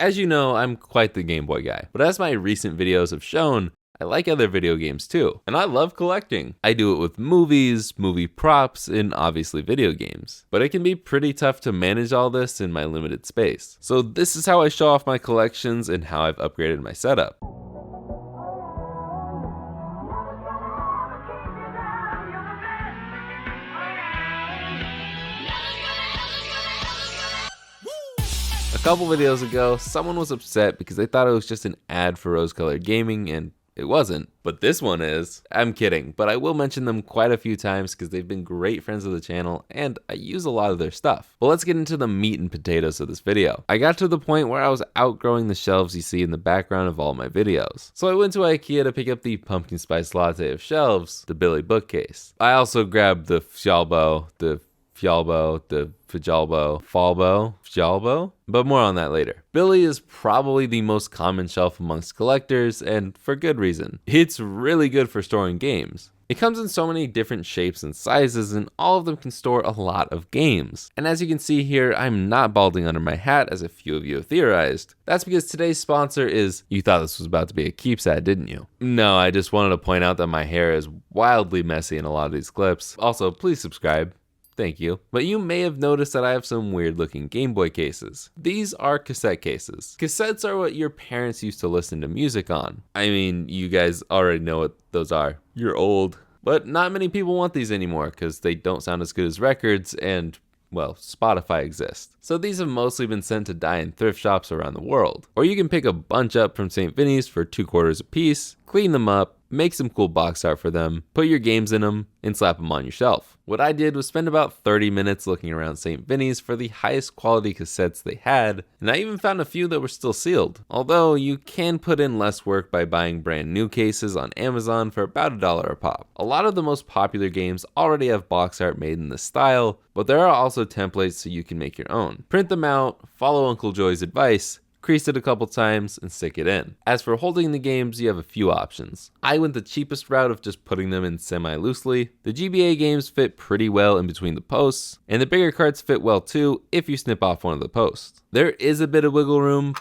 As you know, I'm quite the Game Boy guy, but as my recent videos have shown, I like other video games too, and I love collecting. I do it with movies, movie props, and obviously video games. But it can be pretty tough to manage all this in my limited space. So this is how I show off my collections and how I've upgraded my setup. A couple videos ago, someone was upset because they thought it was just an ad for Rose Colored Gaming, and it wasn't. But this one is. I'm kidding, but I will mention them quite a few times because they've been great friends of the channel and I use a lot of their stuff. But let's get into the meat and potatoes of this video. I got to the point where I was outgrowing the shelves you see in the background of all my videos. So I went to IKEA to pick up the pumpkin spice latte of shelves, the Billy bookcase. I also grabbed the Fjalbo, the Fjalbo, but more on that later. Billy is probably the most common shelf amongst collectors, and for good reason. It's really good for storing games. It comes in so many different shapes and sizes, and all of them can store a lot of games. And as you can see here, I'm not balding under my hat as a few of you have theorized. That's because today's sponsor is, you thought this was about to be a Keeps ad, didn't you? No, I just wanted to point out that my hair is wildly messy in a lot of these clips. Also, please subscribe. Thank you. But you may have noticed that I have some weird looking Game Boy cases. These are cassette cases. Cassettes are what your parents used to listen to music on. I mean, you guys already know what those are. You're old. But not many people want these anymore because they don't sound as good as records and, well, Spotify exists. So these have mostly been sent to die in thrift shops around the world. Or you can pick a bunch up from St. Vinny's for $2 a piece, clean them up, make some cool box art for them, put your games in them, and slap them on your shelf. What I did was spend about 30 minutes looking around St. Vinny's for the highest quality cassettes they had, and I even found a few that were still sealed. Although you can put in less work by buying brand new cases on Amazon for about $1 a pop. A lot of the most popular games already have box art made in this style, but there are also templates so you can make your own. Print them out, follow Uncle Joey's advice, crease it a couple times, and stick it in. As for holding the games, you have a few options. I went the cheapest route of just putting them in semi-loosely. The GBA games fit pretty well in between the posts, and the bigger carts fit well too if you snip off one of the posts. There is a bit of wiggle room,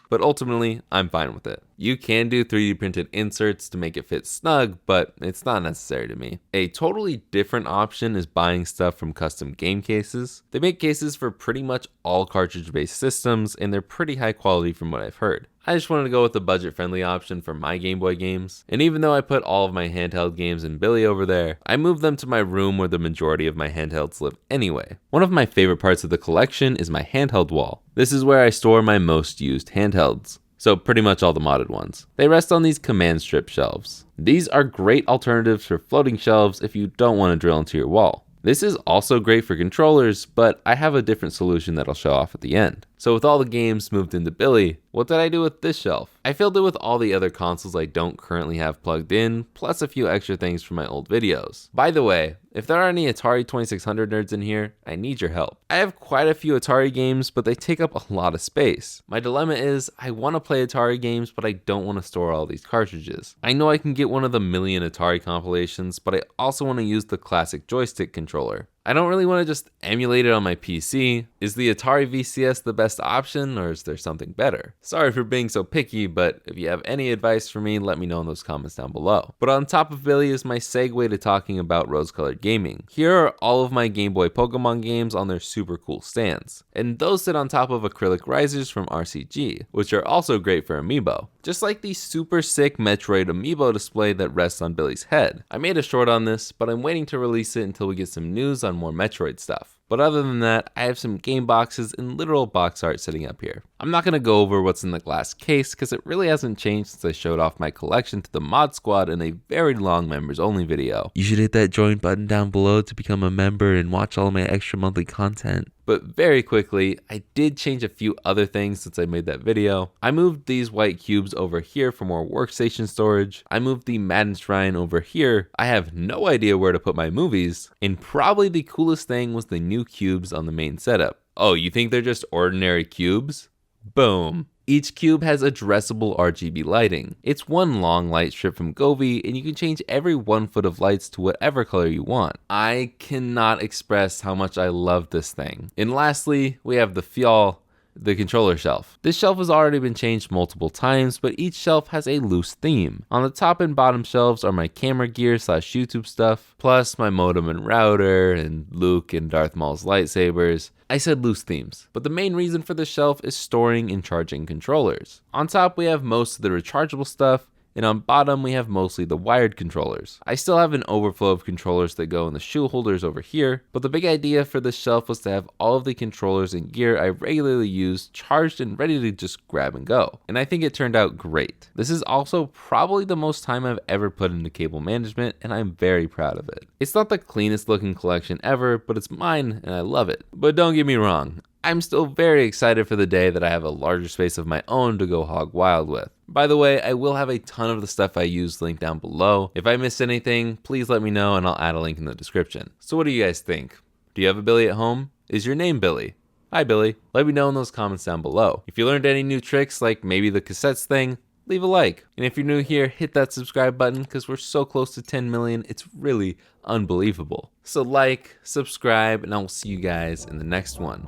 but ultimately, I'm fine with it. You can do 3D printed inserts to make it fit snug, but it's not necessary to me. A totally different option is buying stuff from custom game cases. They make cases for pretty much all cartridge-based systems, and they're pretty high quality from what I've heard. I just wanted to go with the budget-friendly option for my Game Boy games, and even though I put all of my handheld games in Billy over there, I moved them to my room where the majority of my handhelds live anyway. One of my favorite parts of the collection is my handheld wall. This is where I store my most used handhelds. So pretty much all the modded ones. They rest on these command strip shelves. These are great alternatives for floating shelves if you don't want to drill into your wall. This is also great for controllers, but I have a different solution that I'll show off at the end. So with all the games moved into Billy, what did I do with this shelf? I filled it with all the other consoles I don't currently have plugged in, plus a few extra things from my old videos. By the way, if there are any Atari 2600 nerds in here, I need your help. I have quite a few Atari games, but they take up a lot of space. My dilemma is, I want to play Atari games, but I don't want to store all these cartridges. I know I can get one of the million Atari compilations, but I also want to use the classic joystick controller. I don't really want to just emulate it on my PC. Is the Atari VCS the best option, or is there something better? Sorry for being so picky, but if you have any advice for me, let me know in those comments down below. But on top of Billy is my segue to talking about Rose Colored Gaming. Here are all of my Game Boy Pokemon games on their super cool stands. And those sit on top of acrylic risers from RCG, which are also great for Amiibo. Just like the super sick Metroid Amiibo display that rests on Billy's head. I made a short on this, but I'm waiting to release it until we get some news on more Metroid stuff. But other than that, I have some game boxes and literal box art sitting up here. I'm not going to go over what's in the glass case because it really hasn't changed since I showed off my collection to the mod squad in a very long members only video. You should hit that join button down below to become a member and watch all my extra monthly content. But very quickly, I did change a few other things since I made that video. I moved these white cubes over here for more workstation storage. I moved the Madden Shrine over here. I have no idea where to put my movies. And probably the coolest thing was the new cubes on the main setup. Oh, you think they're just ordinary cubes? Boom. Each cube has addressable RGB lighting. It's one long light strip from Govee, and you can change every 1 foot of lights to whatever color you want. I cannot express how much I love this thing. And lastly, we have the Fjall. the controller shelf. This shelf has already been changed multiple times, but each shelf has a loose theme. On the top and bottom shelves are my camera gear / YouTube stuff, plus my modem and router, and Luke and Darth Maul's lightsabers. I said loose themes, but the main reason for the shelf is storing and charging controllers. On top we have most of the rechargeable stuff, and on bottom we have mostly the wired controllers. I still have an overflow of controllers that go in the shoe holders over here, but the big idea for this shelf was to have all of the controllers and gear I regularly use charged and ready to just grab and go. And I think it turned out great. This is also probably the most time I've ever put into cable management, and I'm very proud of it. It's not the cleanest looking collection ever, but it's mine and I love it. But don't get me wrong, I'm still very excited for the day that I have a larger space of my own to go hog wild with. By the way, I will have a ton of the stuff I use linked down below. If I missed anything, please let me know and I'll add a link in the description. So what do you guys think? Do you have a Billy at home? Is your name Billy? Hi Billy. Let me know in those comments down below. If you learned any new tricks like maybe the cassettes thing, leave a like. And if you're new here, hit that subscribe button because we're so close to 10 million. It's really unbelievable. So like, subscribe, and I will see you guys in the next one.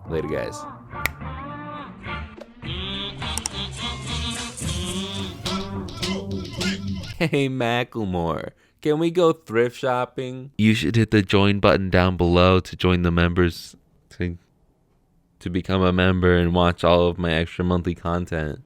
Later, guys. Hey, Macklemore, can we go thrift shopping? You should hit the join button down below to join the members, to become a member and watch all of my extra monthly content.